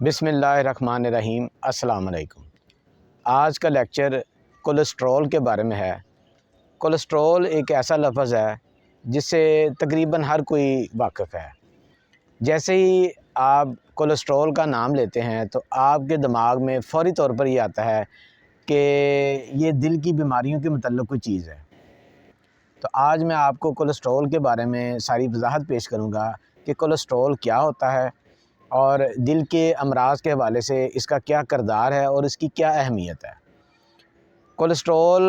بسم اللہ الرحمن الرحیم۔ السلام علیکم۔ آج کا لیکچر کولیسٹرول کے بارے میں ہے۔ کولیسٹرول ایک ایسا لفظ ہے جس سے تقریباً ہر کوئی واقف ہے۔ جیسے ہی آپ کولیسٹرول کا نام لیتے ہیں تو آپ کے دماغ میں فوری طور پر یہ آتا ہے کہ یہ دل کی بیماریوں کے متعلق کوئی چیز ہے۔ تو آج میں آپ کو کولیسٹرول کے بارے میں ساری وضاحت پیش کروں گا کہ کولیسٹرول کیا ہوتا ہے اور دل کے امراض کے حوالے سے اس کا کیا کردار ہے اور اس کی کیا اہمیت ہے۔ کولیسٹرول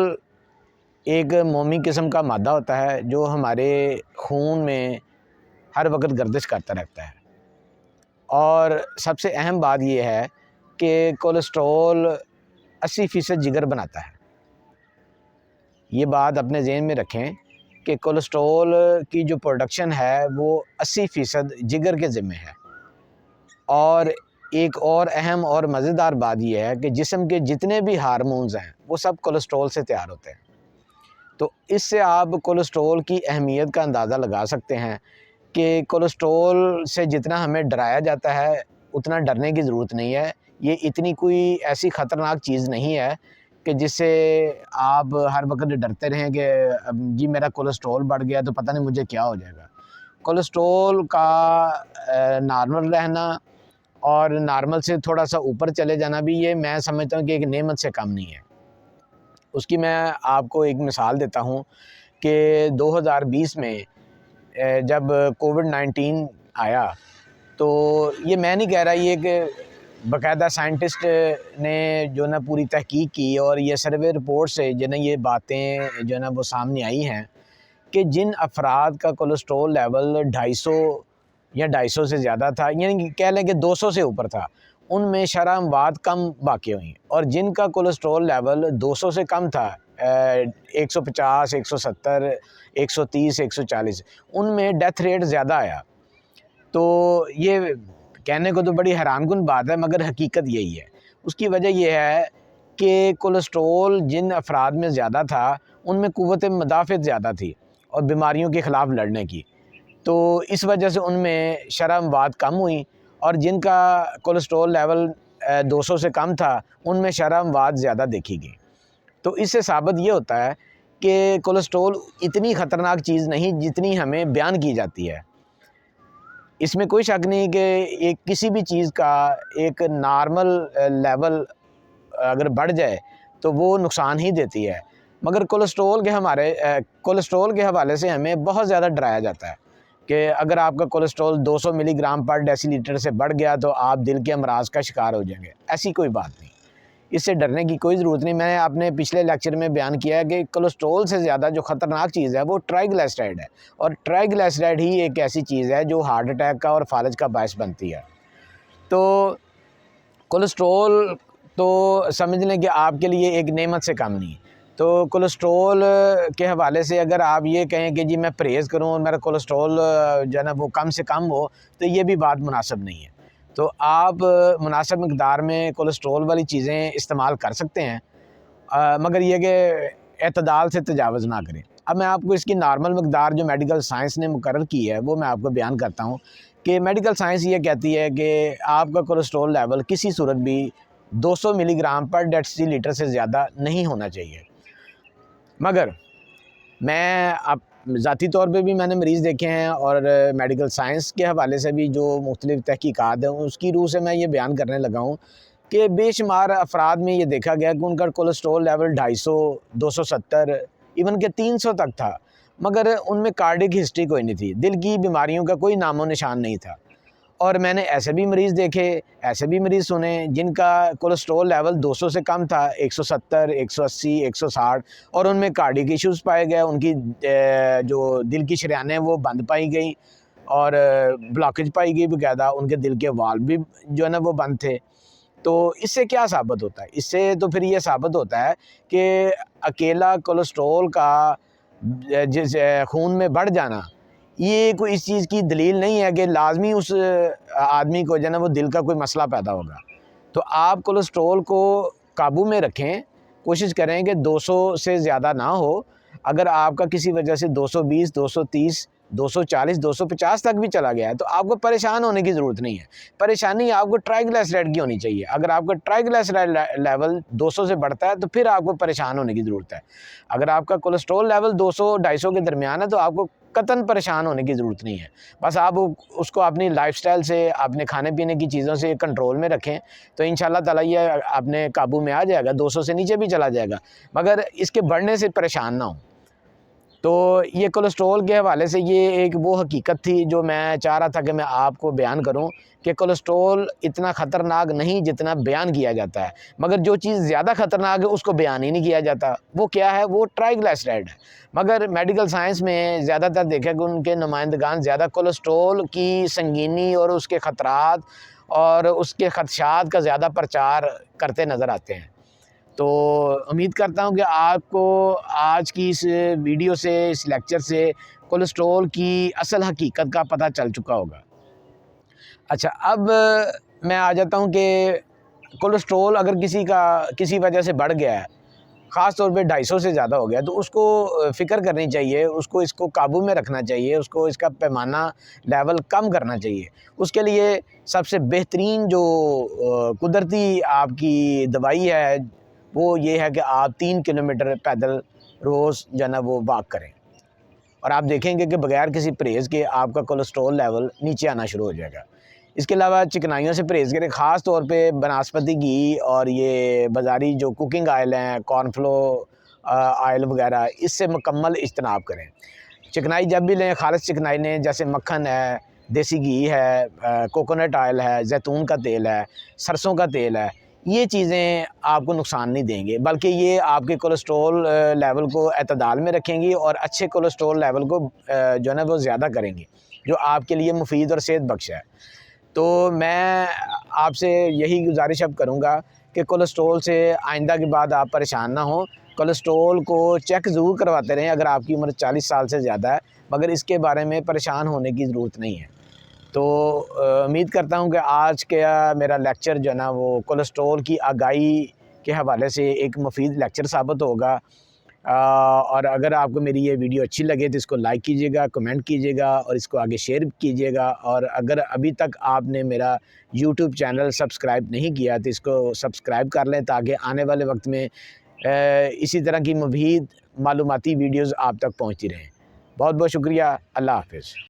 ایک مومی قسم کا مادہ ہوتا ہے جو ہمارے خون میں ہر وقت گردش کرتا رہتا ہے، اور سب سے اہم بات یہ ہے کہ کولیسٹرول 80% جگر بناتا ہے۔ یہ بات اپنے ذہن میں رکھیں کہ کولیسٹرول کی جو پروڈکشن ہے وہ 80% جگر کے ذمہ ہے۔ اور ایک اور اہم اور مزیدار بات یہ ہے کہ جسم کے جتنے بھی ہارمونز ہیں وہ سب کولیسٹرول سے تیار ہوتے ہیں۔ تو اس سے آپ کولیسٹرول کی اہمیت کا اندازہ لگا سکتے ہیں کہ کولیسٹرول سے جتنا ہمیں ڈرایا جاتا ہے اتنا ڈرنے کی ضرورت نہیں ہے۔ یہ اتنی کوئی ایسی خطرناک چیز نہیں ہے کہ جس سے آپ ہر وقت ڈرتے رہیں کہ جی میرا کولیسٹرول بڑھ گیا تو پتہ نہیں مجھے کیا ہو جائے گا۔ کولیسٹرول کا نارمل رہنا اور نارمل سے تھوڑا سا اوپر چلے جانا بھی یہ میں سمجھتا ہوں کہ ایک نعمت سے کم نہیں ہے۔ اس کی میں آپ کو ایک مثال دیتا ہوں کہ 2020 میں جب کووڈ-19 آیا تو یہ میں نہیں کہہ رہا، یہ کہ باقاعدہ سائنٹسٹ نے جو نا پوری تحقیق کی اور یہ سروے رپورٹ سے جو نا یہ باتیں جو نا وہ سامنے آئی ہیں کہ جن افراد کا کولیسٹرول لیول 250 یا 250 سے زیادہ تھا، یعنی کہہ لیں کہ 200 سے اوپر تھا، ان میں شرح اموات کم واقع ہوئیں، اور جن کا کولیسٹرول لیول 200 سے کم تھا 150 170 130 140 ان میں ڈیتھ ریٹ زیادہ آیا۔ تو یہ کہنے کو تو بڑی حیران کن بات ہے مگر حقیقت یہی ہے۔ اس کی وجہ یہ ہے کہ کولیسٹرول جن افراد میں زیادہ تھا ان میں قوت مدافعت زیادہ تھی اور بیماریوں کے خلاف لڑنے کی، تو اس وجہ سے ان میں شرح اموات کم ہوئیں، اور جن کا کولیسٹرول لیول 200 سے کم تھا ان میں شرح اموات زیادہ دیکھی گئی۔ تو اس سے ثابت یہ ہوتا ہے کہ کولیسٹرول اتنی خطرناک چیز نہیں جتنی ہمیں بیان کی جاتی ہے۔ اس میں کوئی شک نہیں کہ ایک کسی بھی چیز کا ایک نارمل لیول اگر بڑھ جائے تو وہ نقصان ہی دیتی ہے، مگر کولیسٹرول کے حوالے سے ہمیں بہت زیادہ ڈرایا جاتا ہے کہ اگر آپ کا کولیسٹرول 200 ملی گرام پر ڈیسی لیٹر سے بڑھ گیا تو آپ دل کے امراض کا شکار ہو جائیں گے۔ ایسی کوئی بات نہیں، اس سے ڈرنے کی کوئی ضرورت نہیں۔ میں نے اپنے پچھلے لیکچر میں بیان کیا ہے کہ کولیسٹرول سے زیادہ جو خطرناک چیز ہے وہ ٹرائیگلائسرائڈ ہے، اور ٹرائیگلائسرائڈ ہی ایک ایسی چیز ہے جو ہارٹ اٹیک کا اور فالج کا باعث بنتی ہے۔ تو کولیسٹرول تو سمجھ لیں کہ آپ کے لیے ایک نعمت سے کم نہیں۔ تو کولیسٹرول کے حوالے سے اگر آپ یہ کہیں کہ جی میں پرہیز کروں اور میرا کولیسٹرول جو ہے نا وہ کم سے کم ہو تو یہ بھی بات مناسب نہیں ہے۔ تو آپ مناسب مقدار میں کولیسٹرول والی چیزیں استعمال کر سکتے ہیں، مگر یہ کہ اعتدال سے تجاوز نہ کریں۔ اب میں آپ کو اس کی نارمل مقدار جو میڈیکل سائنس نے مقرر کی ہے وہ میں آپ کو بیان کرتا ہوں کہ میڈیکل سائنس یہ کہتی ہے کہ آپ کا کولیسٹرول لیول کسی صورت بھی 200 ملی گرام پر ڈیسی لیٹر سے زیادہ نہیں ہونا چاہیے۔ مگر میں اب ذاتی طور پہ بھی میں نے مریض دیکھے ہیں، اور میڈیکل سائنس کے حوالے سے بھی جو مختلف تحقیقات ہیں اس کی روح سے میں یہ بیان کرنے لگا ہوں کہ بے شمار افراد میں یہ دیکھا گیا کہ ان کا کولیسٹرول لیول 250 270 ایون کہ 300 تک تھا، مگر ان میں کارڈک ہسٹری کوئی نہیں تھی، دل کی بیماریوں کا کوئی نام و نشان نہیں تھا۔ اور میں نے ایسے بھی مریض دیکھے، ایسے بھی مریض سنے جن کا کولیسٹرول لیول 200 سے کم تھا، 170 180 160، اور ان میں کارڈک ایشوز پائے گئے، ان کی جو دل کی شریانیں وہ بند پائی گئی اور بلاکج پائی گئی باقاعدہ، ان کے دل کے والو بھی جو ہے نا وہ بند تھے۔ تو اس سے کیا ثابت ہوتا ہے؟ اس سے تو پھر یہ ثابت ہوتا ہے کہ اکیلا کولیسٹرول کا جس خون میں بڑھ جانا یہ کوئی اس چیز کی دلیل نہیں ہے کہ لازمی اس آدمی کو جو ہے نا وہ دل کا کوئی مسئلہ پیدا ہوگا۔ تو آپ کولیسٹرول کو قابو میں رکھیں، کوشش کریں کہ 200 سے زیادہ نہ ہو۔ اگر آپ کا کسی وجہ سے 220 230 240 250 تک بھی چلا گیا ہے تو آپ کو پریشان ہونے کی ضرورت نہیں ہے. پریشانی آپ کو ٹرائیگلیسرائڈ کی ہونی چاہیے. اگر آپ کا ٹرائیگلیسرائڈ لیول 200 سے بڑھتا ہے تو پھر آپ کو پریشان ہونے کی ضرورت ہے. اگر آپ کا کولیسٹرول لیول 200 250 کے درمیان ہے تو آپ کو قطعاً پریشان ہونے کی ضرورت نہیں ہے. بس آپ اس کو اپنی لائف سٹائل سے، اپنے کھانے پینے کی چیزوں سے کنٹرول میں رکھیں تو انشاءاللہ تعالی یہ اپنے قابو میں آ جائے گا. 200 سے نیچے بھی چلا جائے گا مگر اس کے بڑھنے سے پریشان نہ ہوں. تو یہ کولیسٹرول کے حوالے سے یہ ایک وہ حقیقت تھی جو میں چاہ رہا تھا کہ میں آپ کو بیان کروں کہ کولیسٹرول اتنا خطرناک نہیں جتنا بیان کیا جاتا ہے، مگر جو چیز زیادہ خطرناک ہے اس کو بیان ہی نہیں کیا جاتا. وہ کیا ہے؟ وہ ٹرائیگلیسرائڈ ہے. مگر میڈیکل سائنس میں زیادہ تر دیکھا کہ ان کے نمائندگان زیادہ کولیسٹرول کی سنگینی اور اس کے خطرات اور اس کے خدشات کا زیادہ پرچار کرتے نظر آتے ہیں. تو امید کرتا ہوں کہ آپ کو آج کی اس ویڈیو سے، اس لیکچر سے کولیسٹرول کی اصل حقیقت کا پتہ چل چکا ہوگا. اچھا، اب میں آ جاتا ہوں کہ کولیسٹرول اگر کسی وجہ سے بڑھ گیا ہے، خاص طور پہ 250 سے زیادہ ہو گیا تو اس کو فکر کرنی چاہیے، اس کو قابو میں رکھنا چاہیے، اس کا پیمانہ لیول کم کرنا چاہیے. اس کے لیے سب سے بہترین جو قدرتی آپ کی دوائی ہے وہ یہ ہے کہ آپ 3 کلومیٹر پیدل روز جو ہے نا وہ واک کریں، اور آپ دیکھیں گے کہ بغیر کسی پرہیز کے آپ کا کولیسٹرول لیول نیچے آنا شروع ہو جائے گا. اس کے علاوہ چکنائیوں سے پرہیز کریں، خاص طور پہ بناسپتی گھی اور یہ بازاری جو کوکنگ آئل ہیں، کارن فلو آئل وغیرہ، اس سے مکمل اجتناب کریں. چکنائی جب بھی لیں خالص چکنائی لیں، جیسے مکھن ہے، دیسی گھی ہے، کوکونٹ آئل ہے، زیتون کا تیل ہے، سرسوں کا تیل ہے. یہ چیزیں آپ کو نقصان نہیں دیں گے بلکہ یہ آپ کے کولیسٹرول لیول کو اعتدال میں رکھیں گی اور اچھے کولیسٹرول لیول کو جو ہے نا وہ زیادہ کریں گی، جو آپ کے لیے مفید اور صحت بخش ہے. تو میں آپ سے یہی گزارش اب کروں گا کہ کولیسٹرول سے آئندہ کے بعد آپ پریشان نہ ہوں. کولیسٹرول کو چیک ضرور کرواتے رہیں اگر آپ کی عمر 40 سال سے زیادہ ہے، مگر اس کے بارے میں پریشان ہونے کی ضرورت نہیں ہے. تو امید کرتا ہوں کہ آج کا میرا لیکچر جو ہے نا وہ کولیسٹرول کی آگاہی کے حوالے سے ایک مفید لیکچر ثابت ہوگا. اور اگر آپ کو میری یہ ویڈیو اچھی لگے تو اس کو لائک کیجیے گا، کمنٹ کیجیے گا اور اس کو آگے شیئر کیجیے گا. اور اگر ابھی تک آپ نے میرا یوٹیوب چینل سبسکرائب نہیں کیا تو اس کو سبسکرائب کر لیں تاکہ آنے والے وقت میں اسی طرح کی مفید معلوماتی ویڈیوز آپ تک پہنچتی رہیں. بہت بہت شکریہ. اللہ حافظ.